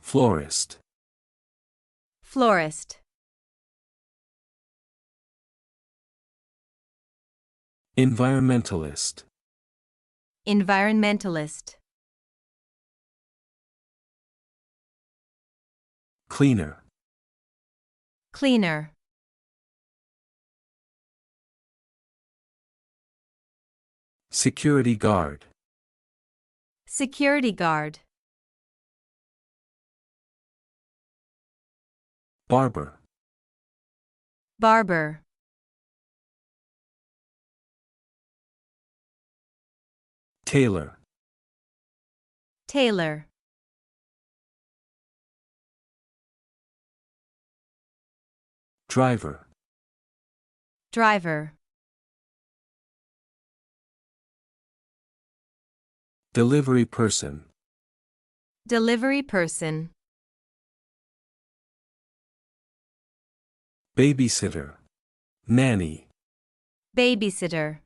Florist. Florist. Environmentalist. Environmentalist. Cleaner. Cleaner. Security guard. Security guard. Barber. Barber. Tailor. Tailor. Driver. Driver. Delivery person. Delivery person. Babysitter. Nanny. Babysitter.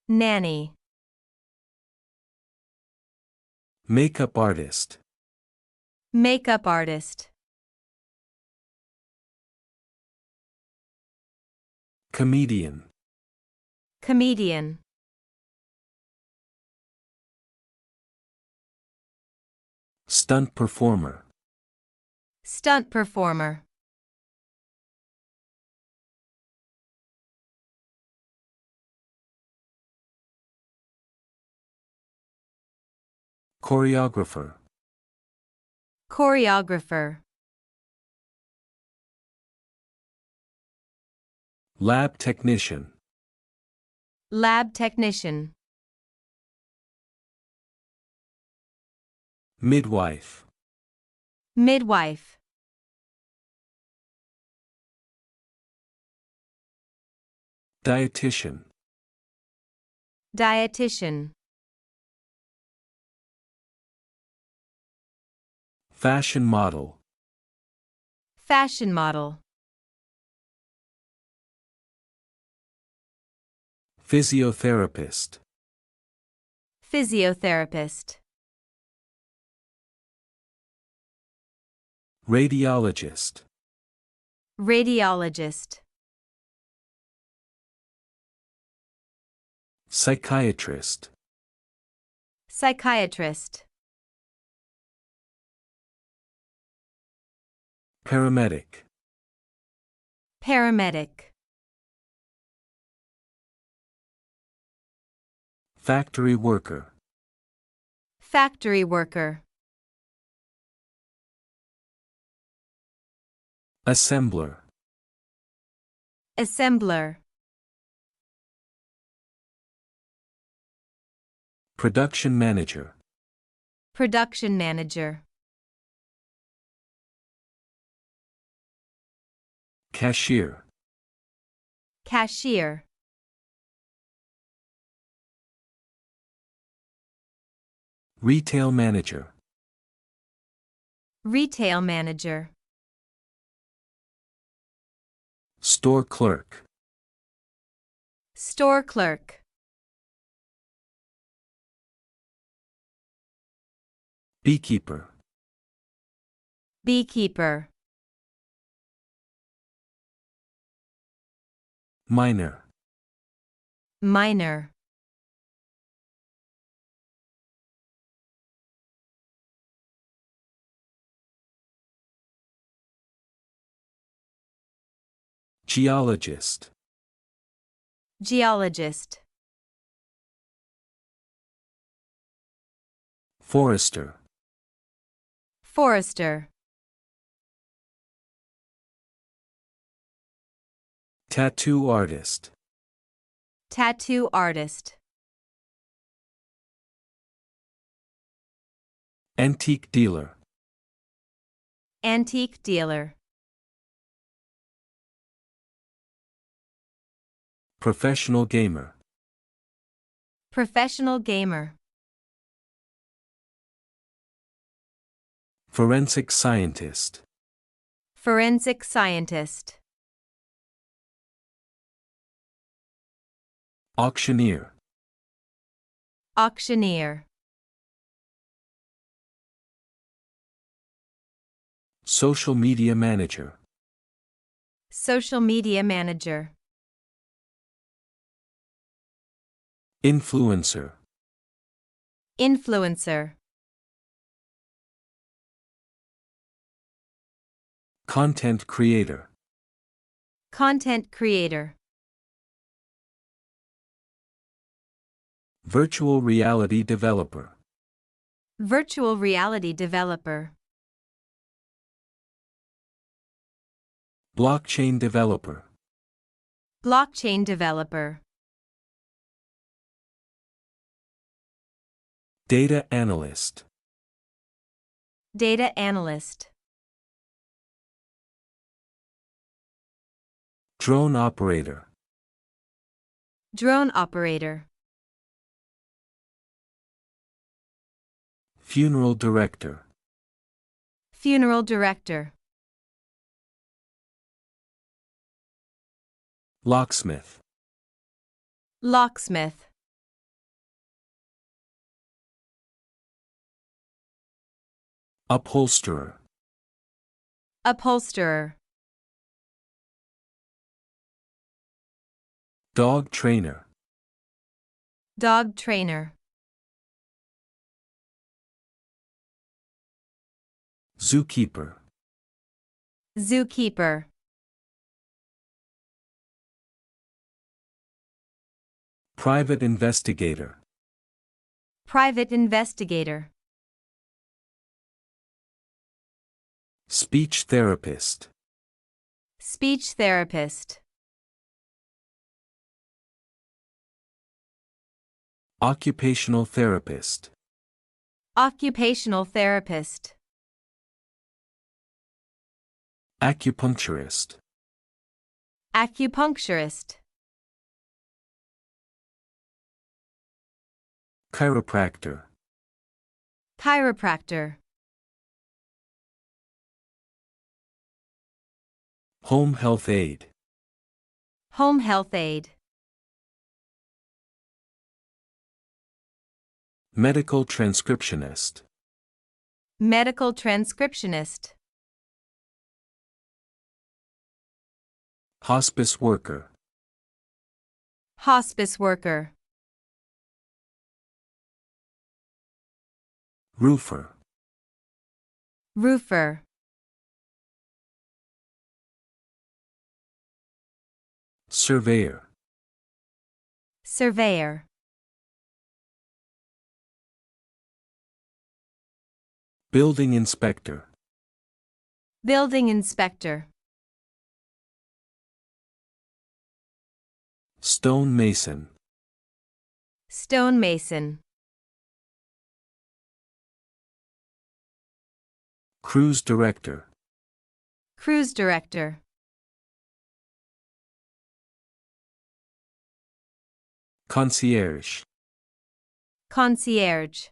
Nanny. Makeup artist. Makeup artist. Comedian. Comedian. Stunt performer. Stunt performer. Choreographer. Choreographer. Lab technician. Lab technician. Midwife. Midwife. Dietitian. Dietitian. Fashion model. Fashion model. Physiotherapist. Physiotherapist. Radiologist. Radiologist. Psychiatrist. Psychiatrist. Paramedic. Paramedic. Factory worker. Factory worker. Assembler. Assembler. Production manager. Production manager. Cashier. Cashier. Retail manager. Retail manager. Store clerk. Store clerk. Beekeeper. Beekeeper. Miner. Miner. Geologist. Geologist. Forester. Forester. Tattoo artist. Tattoo artist. Antique dealer. Antique dealer. Professional gamer. Professional gamer. Forensic scientist. Forensic scientist. Auctioneer. Auctioneer. Social media manager. Social media manager. Influencer. Influencer. Content creator. Content creator. Virtual reality developer. Virtual reality developer. Blockchain developer. Blockchain developer. Data analyst. Data analyst. Drone operator. Drone operator. Funeral director. Funeral director. Locksmith. Locksmith. Upholsterer. Upholsterer. Dog trainer. Dog trainer. Zookeeper. Zookeeper. Private investigator. Private investigator. Speech therapist. Speech therapist. Occupational therapist. Occupational therapist. Acupuncturist. Acupuncturist. Chiropractor. Chiropractor. Home health aide. Home health aide. Medical transcriptionist. Medical transcriptionist. Hospice worker. Hospice worker. Roofer. Roofer. Surveyor. Surveyor. Building inspector. Building inspector. Stone mason. Stonemason. Cruise director. Cruise director. Concierge. Concierge.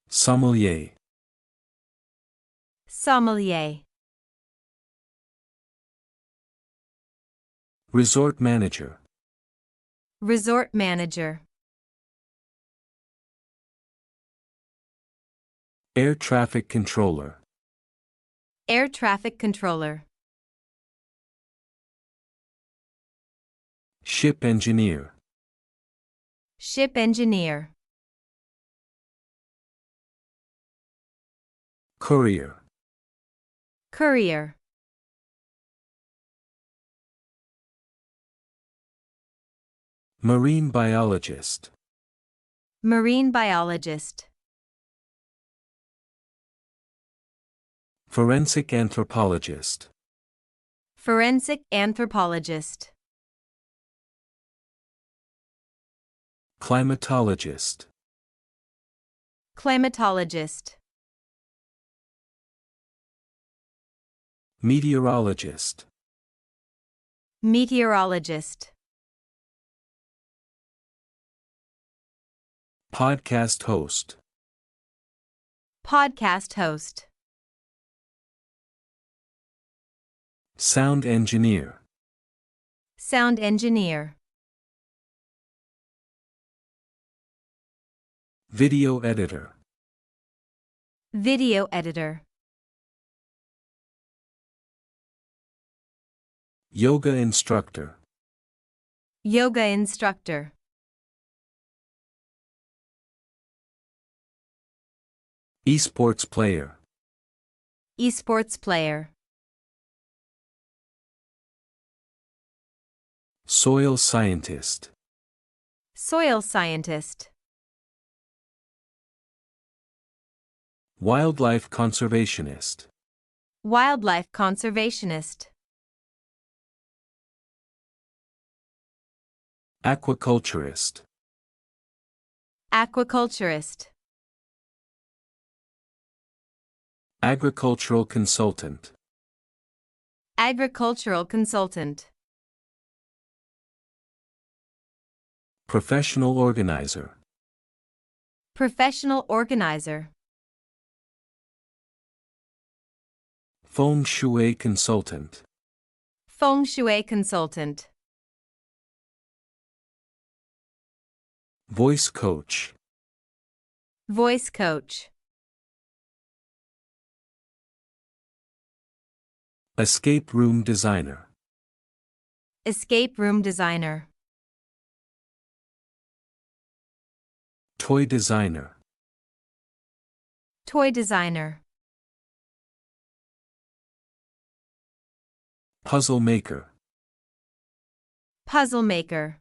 Sommelier. Sommelier. Resort manager. Resort manager. Air traffic controller. Air traffic controller. Ship engineer. Ship engineer. Courier. Courier. Marine biologist. Marine biologist. Forensic anthropologist. Forensic anthropologist. Climatologist. Climatologist. Meteorologist. Meteorologist. Podcast host. Podcast host. Sound engineer. Sound engineer. Video editor. Video editor. Yoga instructor. Yoga instructor. Esports player. Esports player. Soil scientist. Soil scientist. Wildlife conservationist. Wildlife conservationist. Aquaculturist. Aquaculturist. Agricultural consultant. Agricultural consultant. Professional organizer. Professional organizer. Feng shui consultant. Feng shui consultant. Voice coach. Voice coach. Escape room designer. Escape room designer. Toy designer. Toy designer. Puzzle maker. Puzzle maker.